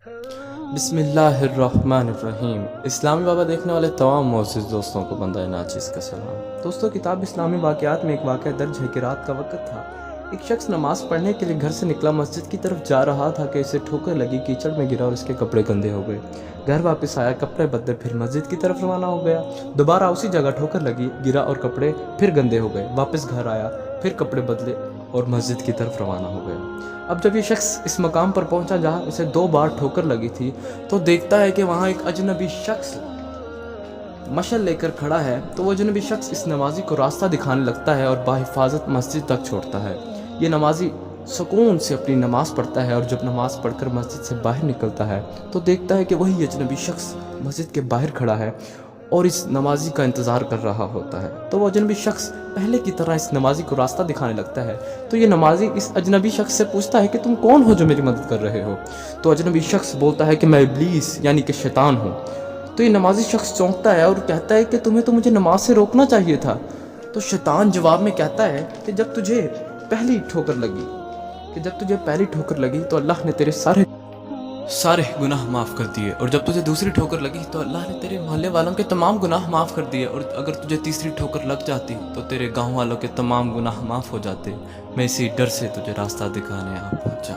بسم اللہ الرحمن الرحیم۔ اسلامی بابا دیکھنے والے تمام معزز دوستوں کو بندہ ناچیز کا سلام۔ دوستوں، کتاب اسلامی واقعات میں ایک واقعہ درج ہے کہ رات کا وقت تھا۔ ایک شخص نماز پڑھنے کے لیے گھر سے نکلا، مسجد کی طرف جا رہا تھا کہ اسے ٹھوکر لگی، کیچڑ میں گرا اور اس کے کپڑے گندے ہو گئے۔ گھر واپس آیا، کپڑے بدلے، پھر مسجد کی طرف روانہ ہو گیا۔ دوبارہ اسی جگہ ٹھوکر لگی، گرا اور کپڑے پھر گندے ہو گئے۔ واپس گھر آیا، پھر کپڑے بدلے اور مسجد کی طرف روانہ ہو گیا۔ اب جب یہ شخص اس مقام پر پہنچا جہاں اسے 2 بار ٹھوکر لگی تھی، تو دیکھتا ہے کہ وہاں ایک اجنبی شخص مشعل لے کر کھڑا ہے۔ تو وہ اجنبی شخص اس نمازی کو راستہ دکھانے لگتا ہے اور بحفاظت مسجد تک چھوڑتا ہے۔ یہ نمازی سکون سے اپنی نماز پڑھتا ہے، اور جب نماز پڑھ کر مسجد سے باہر نکلتا ہے تو دیکھتا ہے کہ وہی اجنبی شخص مسجد کے باہر کھڑا ہے اور اس نمازی کا انتظار کر رہا ہوتا ہے۔ تو وہ اجنبی شخص پہلے کی طرح اس نمازی کو راستہ دکھانے لگتا ہے۔ تو یہ نمازی اس اجنبی شخص سے پوچھتا ہے کہ تم کون ہو جو میری مدد کر رہے ہو؟ تو اجنبی شخص بولتا ہے کہ میں ابلیس یعنی کہ شیطان ہوں۔ تو یہ نمازی شخص چونکتا ہے اور کہتا ہے کہ تمہیں تو مجھے نماز سے روکنا چاہیے تھا۔ تو شیطان جواب میں کہتا ہے کہ جب تجھے پہلی ٹھوکر لگی تو اللہ نے تیرے سارے گناہ معاف کر دیے، اور جب تجھے دوسری ٹھوکر لگی تو اللہ نے تیرے محلے والوں کے تمام گناہ معاف کر دیے، اور اگر تجھے تیسری ٹھوکر لگ جاتی تو تیرے گاؤں والوں کے تمام گناہ معاف ہو جاتے۔ میں اسی ڈر سے تجھے راستہ دکھانے آ پہنچا۔